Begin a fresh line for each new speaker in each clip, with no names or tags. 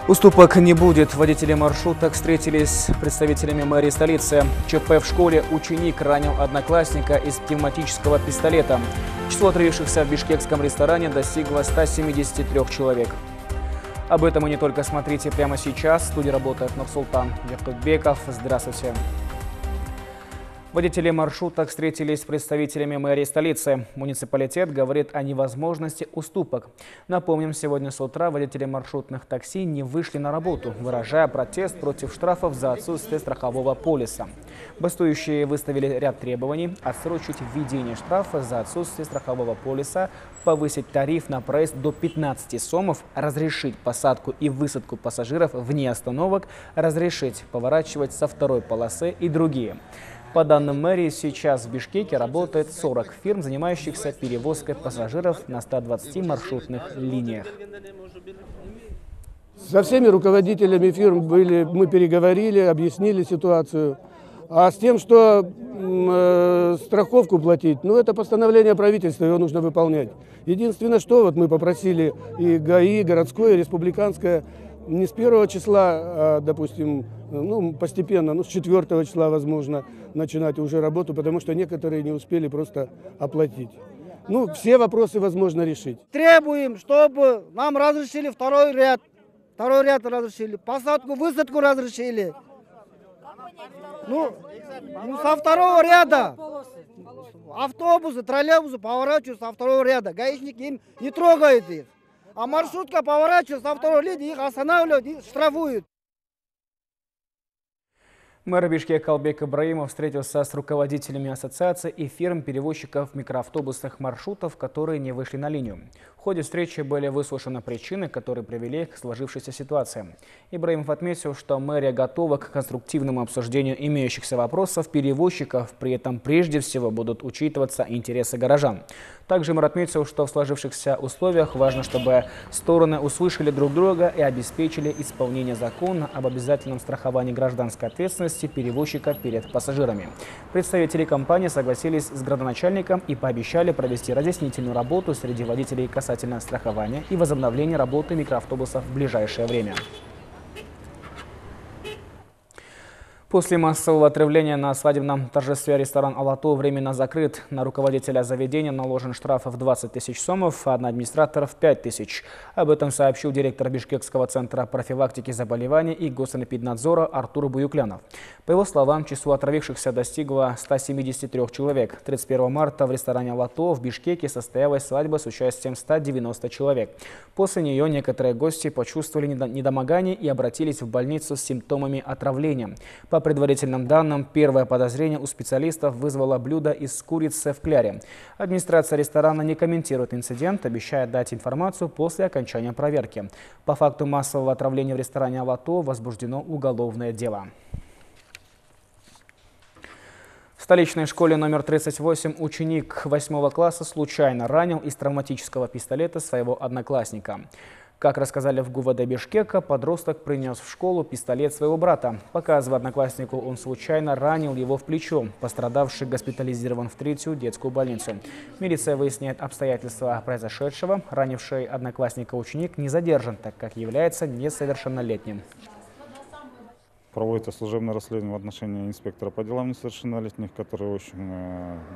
Уступок не будет. Водители маршруток встретились с представителями мэрии столицы. ЧП в школе. Ученик ранил одноклассника из пневматического пистолета. Число отравившихся в бишкекском ресторане достигло 173 человек. Об этом и не только смотрите прямо сейчас. В студии работает Нурсултан Якуббеков. Здравствуйте. Водители маршруток встретились с представителями мэрии столицы. Муниципалитет говорит о невозможности уступок. Напомним, сегодня с утра водители маршрутных такси не вышли на работу, выражая протест против штрафов за отсутствие страхового полиса. Бастующие выставили ряд требований: отсрочить введение штрафа за отсутствие страхового полиса, повысить тариф на проезд до 15 сомов, разрешить посадку и высадку пассажиров вне остановок, разрешить поворачивать со второй полосы и другие. По данным мэрии, сейчас в Бишкеке работает 40 фирм, занимающихся перевозкой пассажиров на 120 маршрутных линиях.
Со всеми руководителями фирм мы переговорили, объяснили ситуацию. А с тем, что страховку платить, это постановление правительства, его нужно выполнять. Единственное, что мы попросили и ГАИ, городское, и республиканское, не с 1 числа, а, допустим, постепенно, с 4 числа, возможно, начинать уже работу, потому что некоторые не успели просто оплатить. Все вопросы возможно решить.
Требуем, чтобы нам разрешили второй ряд разрешили, посадку, высадку разрешили. Со второго ряда. Автобусы, троллейбусы поворачивают со второго ряда. Гаишник им не трогает их. А маршрутка поворачивает со второго ряда, их останавливают и штрафуют.
Мэр Бишкека Албек Ибраимов встретился с руководителями ассоциаций и фирм перевозчиков микроавтобусных маршрутов, которые не вышли на линию. В ходе встречи были выслушаны причины, которые привели к сложившейся ситуации. Ибраимов отметил, что мэрия готова к конструктивному обсуждению имеющихся вопросов перевозчиков, при этом прежде всего будут учитываться интересы горожан. Также мэр отметил, что в сложившихся условиях важно, чтобы стороны услышали друг друга и обеспечили исполнение закона об обязательном страховании гражданской ответственности перевозчика перед пассажирами. Представители компании согласились с градоначальником и пообещали провести разъяснительную работу среди водителей касательно страхования и возобновления работы микроавтобусов в ближайшее время. После массового отравления на свадебном торжестве ресторан «Алатау» временно закрыт. На руководителя заведения наложен штраф в 20 тысяч сомов, а на администраторов 5 тысяч. Об этом сообщил директор Бишкекского центра профилактики заболеваний и госэпиднадзора Артур Буюклянов. По его словам, число отравившихся достигло 173 человек. 31 марта в ресторане «Алатау» в Бишкеке состоялась свадьба с участием 190 человек. После нее некоторые гости почувствовали недомогание и обратились в больницу с симптомами отравления. По предварительным данным, первое подозрение у специалистов вызвало блюдо из курицы в кляре. Администрация ресторана не комментирует инцидент, обещая дать информацию после окончания проверки. По факту массового отравления в ресторане «Алатау» возбуждено уголовное дело. В столичной школе номер 38 ученик 8 класса случайно ранил из травматического пистолета своего одноклассника. Как рассказали в ГУВД Бишкека, подросток принес в школу пистолет своего брата. Показывая однокласснику, он случайно ранил его в плечо. Пострадавший госпитализирован в 3-ю детскую больницу. Милиция выясняет обстоятельства произошедшего. Ранивший одноклассника ученик не задержан, так как является несовершеннолетним.
Проводится служебное расследование в отношении инспектора по делам несовершеннолетних, который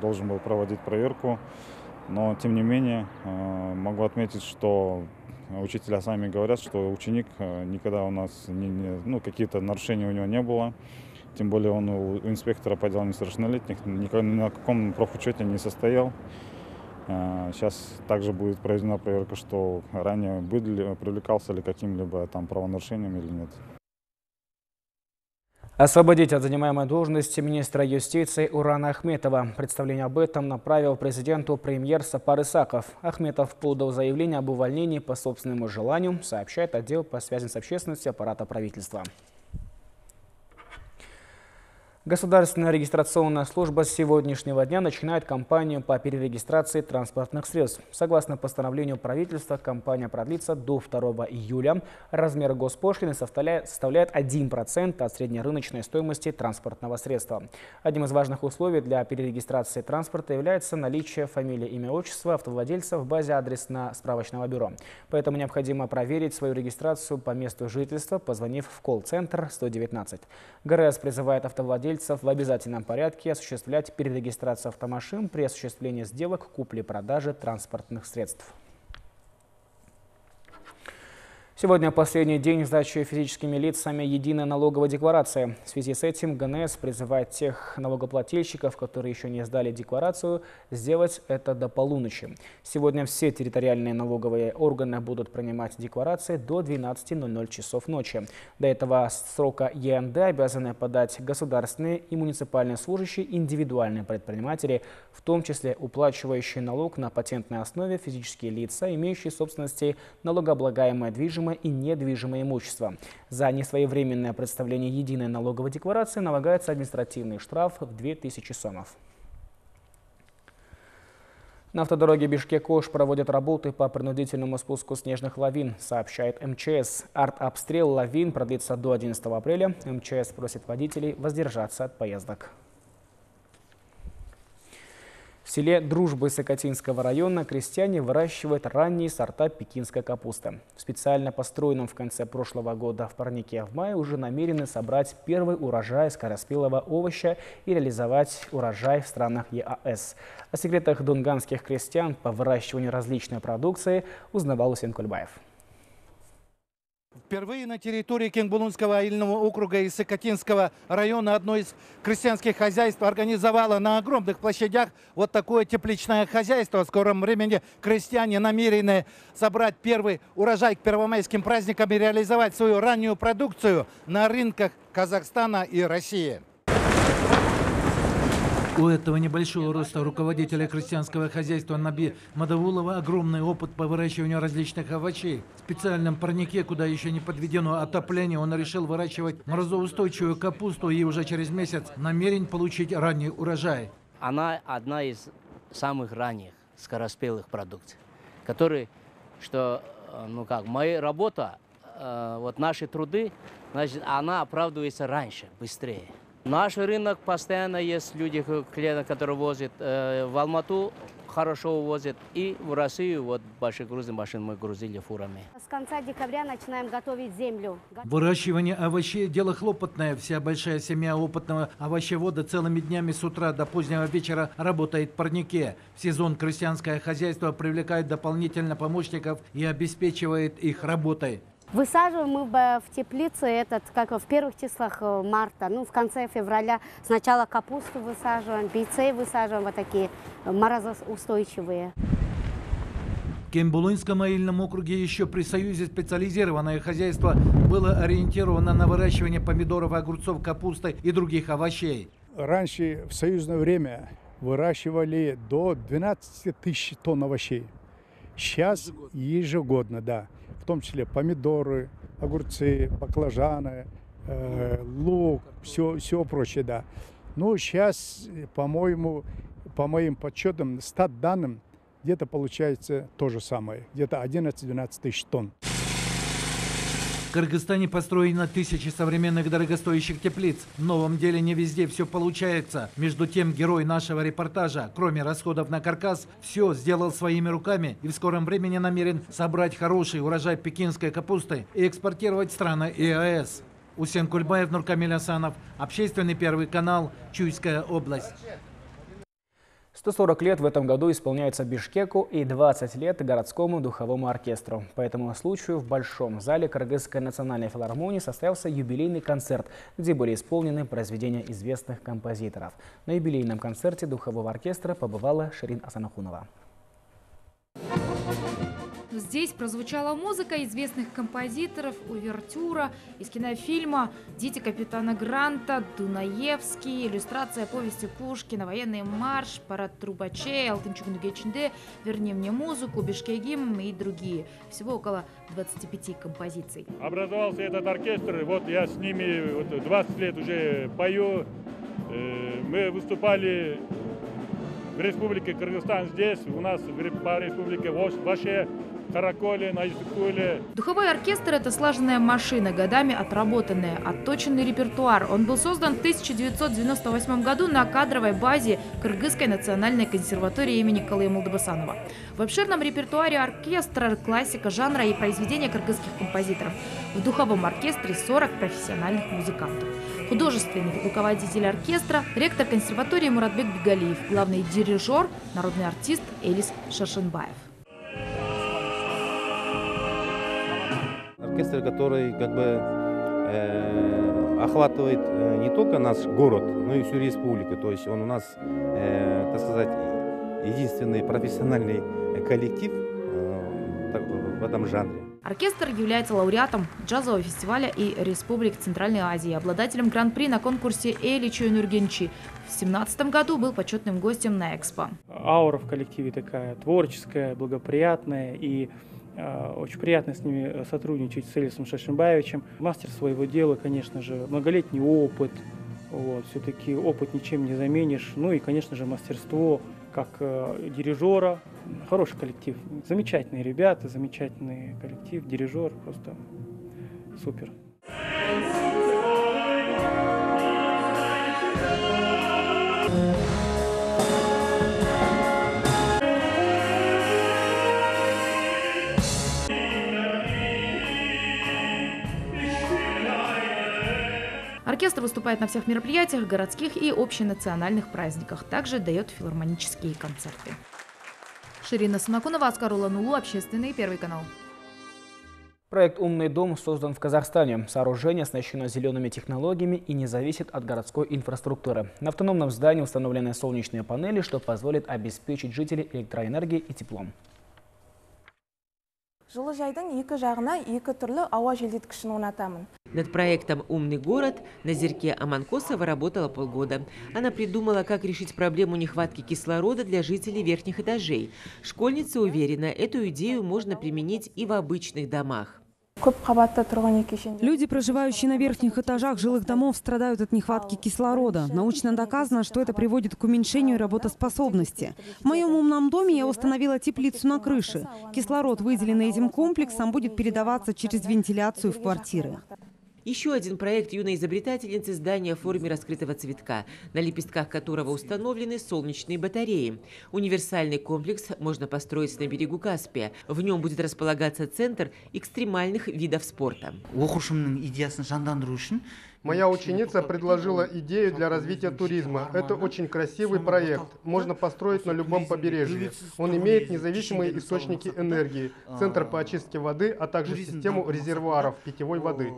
должен был проводить проверку. Но, тем не менее, могу отметить, что учителя сами говорят, что ученик никогда у нас какие-то нарушения у него не было. Тем более он у инспектора по делам несовершеннолетних ни на каком профучете не состоял. Сейчас также будет проведена проверка, что ранее привлекался ли каким-либо правонарушением или нет.
Освободить от занимаемой должности министра юстиции Урана Ахметова. Представление об этом направил президенту премьер Сапар Исаков. Ахметов подал заявление об увольнении по собственному желанию, сообщает отдел по связям с общественностью аппарата правительства. Государственная регистрационная служба с сегодняшнего дня начинает кампанию по перерегистрации транспортных средств. Согласно постановлению правительства, кампания продлится до 2 июля. Размер госпошлины составляет 1% от среднерыночной стоимости транспортного средства. Одним из важных условий для перерегистрации транспорта является наличие фамилии, имя, отчества автовладельца в базе адресно-справочного бюро. Поэтому необходимо проверить свою регистрацию по месту жительства, позвонив в колл-центр 119. ГРЭС призывает автовладельцев в обязательном порядке осуществлять перерегистрацию автомашин при осуществлении сделок купли-продажи транспортных средств. Сегодня последний день сдачи физическими лицами единой налоговой декларации. В связи с этим ГНС призывает тех налогоплательщиков, которые еще не сдали декларацию, сделать это до полуночи. Сегодня все территориальные налоговые органы будут принимать декларации до 12:00 часов ночи. До этого срока ЕНД обязаны подать государственные и муниципальные служащие, индивидуальные предприниматели, в том числе уплачивающие налог на патентной основе физические лица, имеющие в собственности налогооблагаемое движимое и недвижимое имущество. За несвоевременное представление единой налоговой декларации налагается административный штраф в 2000 сомов. На автодороге Бишкек-Ош проводят работы по принудительному спуску снежных лавин, сообщает МЧС. Артобстрел лавин продлится до 11 апреля. МЧС просит водителей воздержаться от поездок. В селе Дружбы Сокотинского района крестьяне выращивают ранние сорта пекинской капусты. В специально построенном в конце прошлого года в парнике в мае уже намерены собрать первый урожай скороспелого овоща и реализовать урожай в странах ЕАЭС. О секретах дунганских крестьян по выращиванию различной продукции узнавал Усен Кульбаев.
Впервые на территории Кенгбулунского аильного округа и Сокотинского района одно из крестьянских хозяйств организовало на огромных площадях вот такое тепличное хозяйство. В скором времени крестьяне намерены собрать первый урожай к первомайским праздникам и реализовать свою раннюю продукцию на рынках Казахстана и России.
У этого небольшого роста руководителя крестьянского хозяйства Наби Мадавулова огромный опыт по выращиванию различных овощей. В специальном парнике, куда еще не подведено отопление, он решил выращивать морозоустойчивую капусту и уже через месяц намерен получить ранний урожай.
Она одна из самых ранних скороспелых продуктов, которые, моя работа, вот наши труды, значит, она оправдывается раньше, быстрее. Наш рынок постоянно есть люди, клиенты, которые возят в Алмату, хорошо возят, и в Россию, вот большие грузы машин мы грузили фурами.
С конца декабря начинаем готовить землю.
Выращивание овощей – дело хлопотное. Вся большая семья опытного овощевода целыми днями с утра до позднего вечера работает в парнике. В сезон крестьянское хозяйство привлекает дополнительно помощников и обеспечивает их работой.
Высаживаем мы в теплице в первых числах марта, в конце февраля. Сначала капусту высаживаем, бейцы высаживаем, вот такие морозоустойчивые.
В Кенгбулунском аильном округе еще при Союзе специализированное хозяйство было ориентировано на выращивание помидоров, огурцов, капусты и других овощей.
Раньше в союзное время выращивали до 12 тысяч тонн овощей. Сейчас ежегодно, да. В том числе помидоры, огурцы, баклажаны, лук, все прочее, да. Но сейчас, по-моему, по моим подсчетам, стат данным, где-то получается то же самое, где-то 11-12 тысяч тонн.
В Кыргызстане построено тысячи современных дорогостоящих теплиц. В новом деле не везде все получается. Между тем, герой нашего репортажа, кроме расходов на каркас, все сделал своими руками и в скором времени намерен собрать хороший урожай пекинской капусты и экспортировать в страны ЕАЭС. Усен Кульбаев, Нуркамиль Асанов, Общественный первый канал, Чуйская область.
140 лет в этом году исполняется Бишкеку и 20 лет городскому духовому оркестру. По этому случаю в Большом зале Кыргызской национальной филармонии состоялся юбилейный концерт, где были исполнены произведения известных композиторов. На юбилейном концерте духового оркестра побывала Ширин Асанахунова.
Здесь прозвучала музыка известных композиторов, увертюра из кинофильма «Дети капитана Гранта», «Дунаевский», иллюстрация повести Пушкина, военный марш, парад трубачей, «Алтынчугунгечнде», «Верни мне музыку», «Бишкегим» и другие. Всего около 25 композиций.
Образовался этот оркестр, вот я с ними 20 лет уже пою. Мы выступали в Республике Кыргызстан здесь, у нас по республике вообще Караколе, на Исыкуле.
Духовой оркестр – это слаженная машина, годами отработанная, отточенный репертуар. Он был создан в 1998 году на кадровой базе Кыргызской национальной консерватории имени Калыя Молдобасанова. В обширном репертуаре оркестра классика жанра и произведения кыргызских композиторов. В духовом оркестре 40 профессиональных музыкантов. Художественный руководитель оркестра – ректор консерватории Муратбек Бигалиев, главный дирижер – народный артист Элис Шашенбаев.
Оркестр, который охватывает не только наш город, но и всю республику. То есть он у нас, так сказать, единственный профессиональный коллектив в этом жанре.
Оркестр является лауреатом джазового фестиваля и Республик Центральной Азии, обладателем гран-при на конкурсе Эли Чойнургенчи. В 2017 году был почетным гостем на Экспо.
Аура в коллективе такая творческая, благоприятная, и очень приятно с ними сотрудничать с Элисом Шашенбаевичем. Мастер своего дела, конечно же, многолетний опыт. Все-таки опыт ничем не заменишь. Ну и, конечно же, мастерство как дирижера. Хороший коллектив. Замечательные ребята, замечательный коллектив, дирижер. Просто супер.
Оркестр выступает на всех мероприятиях, городских и общенациональных праздниках. Также дает филармонические концерты. Ширина Самакунова, Аскар Уланулу, Общественный, Первый канал.
Проект «Умный дом» создан в Казахстане. Сооружение оснащено зелеными технологиями и не зависит от городской инфраструктуры. На автономном здании установлены солнечные панели, что позволит обеспечить жителей электроэнергией и теплом.
Над проектом «Умный город» Назирке Аманкосова работала полгода. Она придумала, как решить проблему нехватки кислорода для жителей верхних этажей. Школьница уверена, эту идею можно применить и в обычных домах.
Люди, проживающие на верхних этажах жилых домов, страдают от нехватки кислорода. Научно доказано, что это приводит к уменьшению работоспособности. В моем умном доме я установила теплицу на крыше. Кислород, выделенный этим комплексом, будет передаваться через вентиляцию в квартиры.
Еще один проект юной изобретательницы – здание в форме раскрытого цветка, на лепестках которого установлены солнечные батареи. Универсальный комплекс можно построить на берегу Каспия. В нем будет располагаться центр экстремальных видов спорта.
Моя ученица предложила идею для развития туризма. Это очень красивый проект. Можно построить на любом побережье. Он имеет независимые источники энергии, центр по очистке воды, а также систему резервуаров питьевой воды.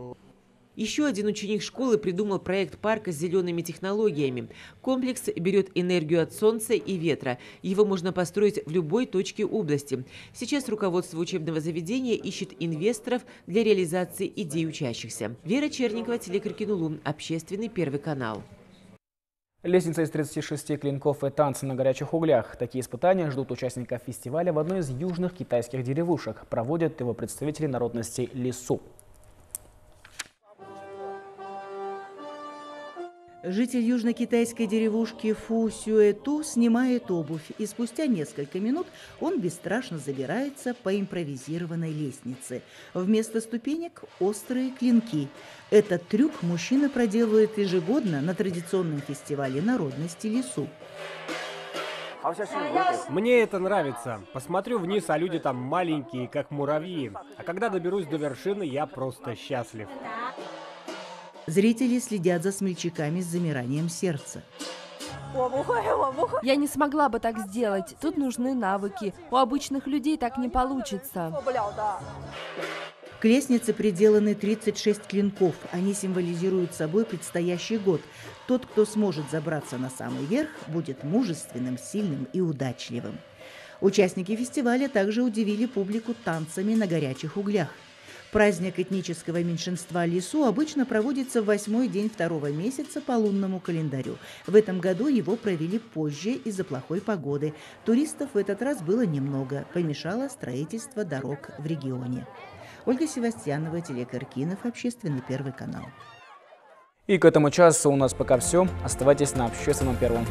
Еще один ученик школы придумал проект парка с зелеными технологиями. Комплекс берет энергию от солнца и ветра. Его можно построить в любой точке области. Сейчас руководство учебного заведения ищет инвесторов для реализации идей учащихся. Вера Черникова, телекаркинулу, Общественный, Первый канал.
Лестница из 36 клинков и танцы на горячих углях. Такие испытания ждут участников фестиваля в одной из южных китайских деревушек. Проводят его представители народности Лису.
Житель южно-китайской деревушки Фу Сюэту снимает обувь, и спустя несколько минут он бесстрашно забирается по импровизированной лестнице. Вместо ступенек – острые клинки. Этот трюк мужчина проделывает ежегодно на традиционном фестивале народности Лису.
Мне это нравится. Посмотрю вниз, а люди там маленькие, как муравьи. А когда доберусь до вершины, я просто счастлив.
Зрители следят за смельчаками с замиранием сердца.
Я не смогла бы так сделать. Тут нужны навыки. У обычных людей так не получится.
К лестнице приделаны 36 клинков. Они символизируют собой предстоящий год. Тот, кто сможет забраться на самый верх, будет мужественным, сильным и удачливым. Участники фестиваля также удивили публику танцами на горячих углях. Праздник этнического меньшинства Лису обычно проводится в 8-й день 2-го месяца по лунному календарю. В этом году его провели позже из-за плохой погоды. Туристов в этот раз было немного. Помешало строительство дорог в регионе. Ольга Севастьянова, телекаркинов, Общественный, Первый канал.
И к этому часу у нас пока все. Оставайтесь на Общественном Первом.